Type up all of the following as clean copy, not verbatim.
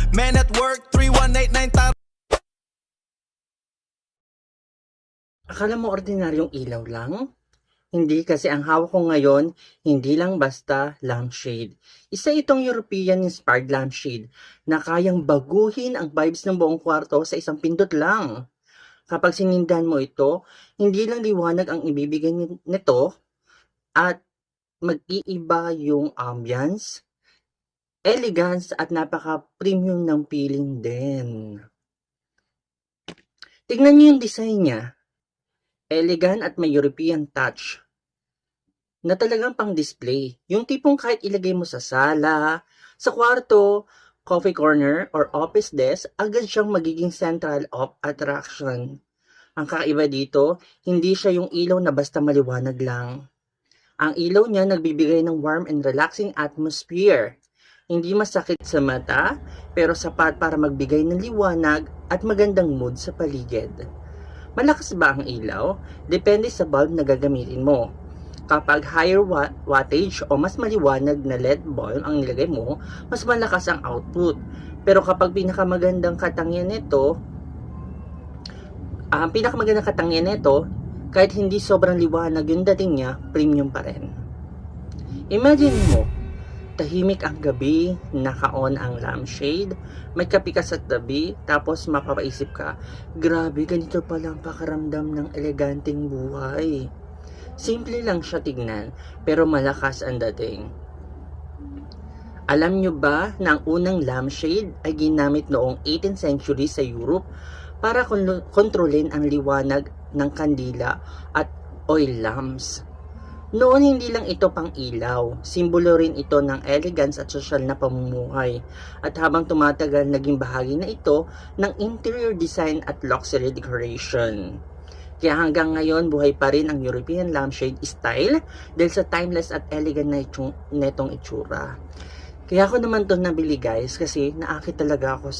Man at work, 3189 tar. Akala mo ordinaryong ilaw lang? Hindi, kasi ang hawak ko ngayon, hindi lang basta lampshade. Isa itong European-inspired lampshade na kayang baguhin ang vibes ng buong kwarto sa isang pindot lang. Kapag sinindihan mo ito, hindi lang liwanag ang ibibigay nito at mag-iiba yung ambience, elegance at napaka-premium ng feeling din. Tignan niyo yung design niya. Elegant at may European touch na talagang pang-display. Yung tipong kahit ilagay mo sa sala, sa kwarto, coffee corner, or office desk, agad siyang magiging central of attraction. Ang kakaiba dito, hindi siya yung ilaw na basta maliwanag lang. Ang ilaw niya nagbibigay ng warm and relaxing atmosphere. Hindi masakit sa mata, pero sapat para magbigay ng liwanag at magandang mood sa paligid. Malakas ba ang ilaw? Depende sa bulb na gagamitin mo. Kapag higher wattage o mas maliwanag na LED bulb ang nilagay mo, mas malakas ang output. Pero kapag pinakamagandang katangian nito, kahit hindi sobrang liwanag yung dating niya, premium pa rin. Imagine mo, tahimik ang gabi, naka-on ang lampshade, may kape ka sa tabi, tapos mapapaisip ka, grabe, ganito palang pakaramdam ng eleganteng buhay. Simple lang siya tignan, pero malakas ang dating. Alam nyo ba na ang unang lampshade ay ginamit noong 18th century sa Europe para kontrolin ang liwanag ng kandila at oil lamps? Noon hindi lang ito pang ilaw, simbolo rin ito ng elegance at social na pamumuhay. At habang tumatagal, naging bahagi na ito ng interior design at luxury decoration. Kaya hanggang ngayon, buhay pa rin ang European lampshade style dahil sa timeless at elegant na netong itsura. Kaya ako naman to nabili guys kasi naakit talaga ako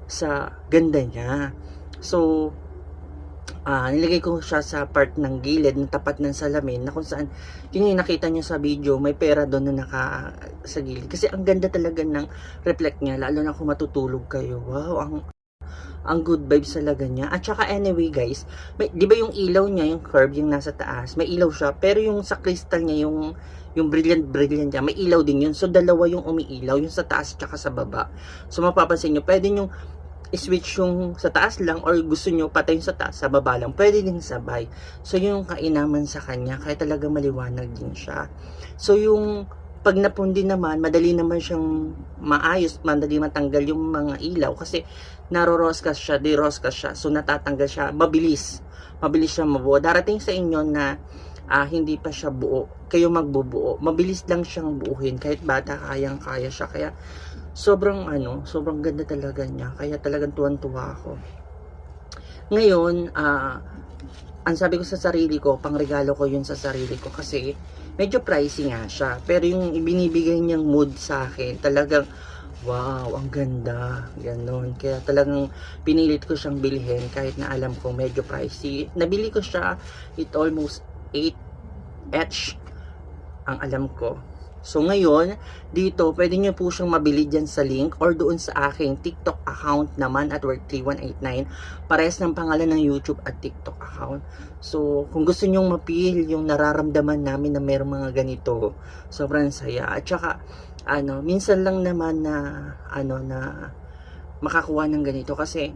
sa ganda niya. So, nilagay ko siya sa part ng gilid na tapat ng salamin na kung saan yun yung nakita nyo sa video, may pera doon na naka sa gilid. Kasi ang ganda talaga ng reflect niya, lalo na kung matutulog kayo. Wow, ang good vibes talaga niya. At saka anyway guys, di ba yung ilaw niya, yung curve, yung nasa taas, may ilaw siya. Pero yung sa crystal niya, yung brilliant niya, may ilaw din yun. So dalawa yung umiilaw, yung sa taas at sa baba. So mapapansin nyo, pwede nyo i-switch yung sa taas lang or gusto nyo patay yung sa taas, sa baba lang. Pwede din sabay. So yung kainaman sa kanya, kaya talaga maliwanag din siya. So yung pag napundi naman, madali naman siyang maayos, madali matanggal yung mga ilaw kasi naroroskas siya, diroskas siya, so natatanggal siya, mabilis siya mabuo. Darating sa inyo na hindi pa siya buo, kayo magbubuo, mabilis lang siyang buuhin, kahit bata kayang-kaya siya, kaya sobrang ganda talaga niya, kaya talagang tuwan-tuwa ako. Ngayon, ang sabi ko sa sarili ko, pangregalo ko yun sa sarili ko kasi medyo pricey nga siya. Pero yung ibinibigay niyang mood sa akin, talagang wow, ang ganda. Ganon. Kaya talagang pinilit ko siyang bilhin kahit na alam ko medyo pricey. Nabili ko siya, it almost 8 each ang alam ko. So ngayon, dito, pwede nyo po siyang mabili dyan sa link or doon sa aking TikTok account naman at work3189. Parehas ng pangalan ng YouTube at TikTok account. So, kung gusto nyong mapil yung nararamdaman namin na mayroong mga ganito, sobrang saya. At saka, minsan lang naman na makakuha ng ganito kasi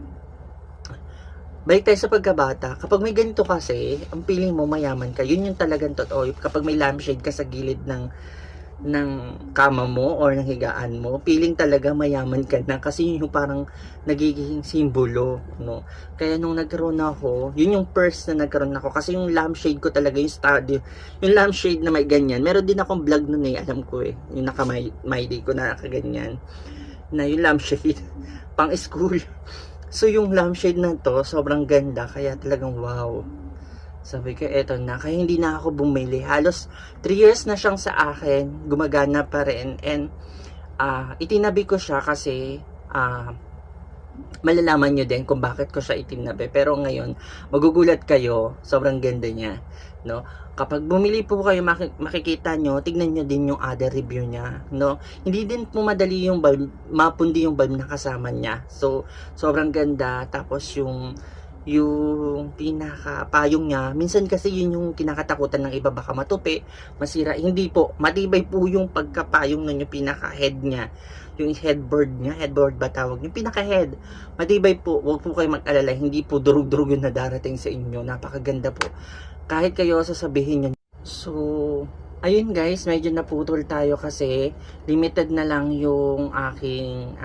balik tayo sa pagkabata, kapag may ganito kasi, ang feeling mo mayaman ka, yun yung talagang totoo. Kapag may lampshade ka sa gilid ng kama mo or ng higaan mo, feeling talaga mayaman ka na kasi yun yung parang nagiging simbolo, no? Kaya nung nagkaroon ako, yun yung first na nagkaroon ako kasi yung lampshade ko talaga, yung study, yung lampshade na may ganyan, meron din akong vlog nun alam ko yung naka-my day ko na nakaganyan, na yung lampshade, pang school. So yung lampshade na to, sobrang ganda, kaya talagang wow. Sabi ko, eto na. Kaya hindi na ako bumili. Halos 3 years na siyang sa akin. Gumagana pa rin. And itinabi ko siya kasi malalaman nyo din kung bakit ko siya itinabi. Pero ngayon, magugulat kayo, sobrang ganda niya, no? Kapag bumili po kayo, makikita nyo, tignan nyo din yung other review niya, no? Hindi din po madali yung bulb, mapundi yung bulb na kasama niya. So, sobrang ganda. Tapos yung pinaka payong niya, minsan kasi yun yung kinakatakutan ng iba, baka matupi, masira. Hindi po, matibay po yung pagkapayong nun, yung pinaka head niya, yung headboard ba tawag, yung pinaka head, matibay po. Huwag po kayo mag-alala, hindi po durug-durug yung nadarating sa inyo. Napakaganda po, kahit kayo sasabihin nyo. So, ayun guys, medyo naputol tayo kasi limited na lang yung aking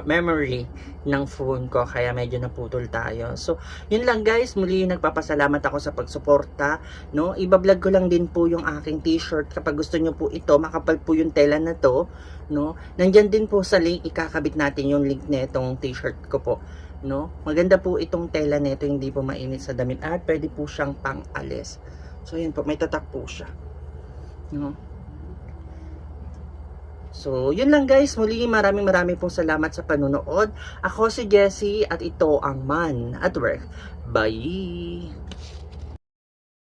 memory ng phone ko, kaya medyo naputol tayo. So, yun lang guys, muli nagpapasalamat ako sa pagsuporta, no? Iba-vlog ko lang din po yung aking t-shirt. Kapag gusto nyo po ito, makapal po yung tela na to, no? Nandyan din po sa link, ikakabit natin yung link netong t-shirt ko po, no? Maganda po itong tela nito, hindi po mainit sa damit at pwede po siyang pang-alis. So, yun po, may tatak po siya, no? So, yun lang guys. Muli, maraming pong salamat sa panunood. Ako si Jessie at ito ang Man at Work. Bye!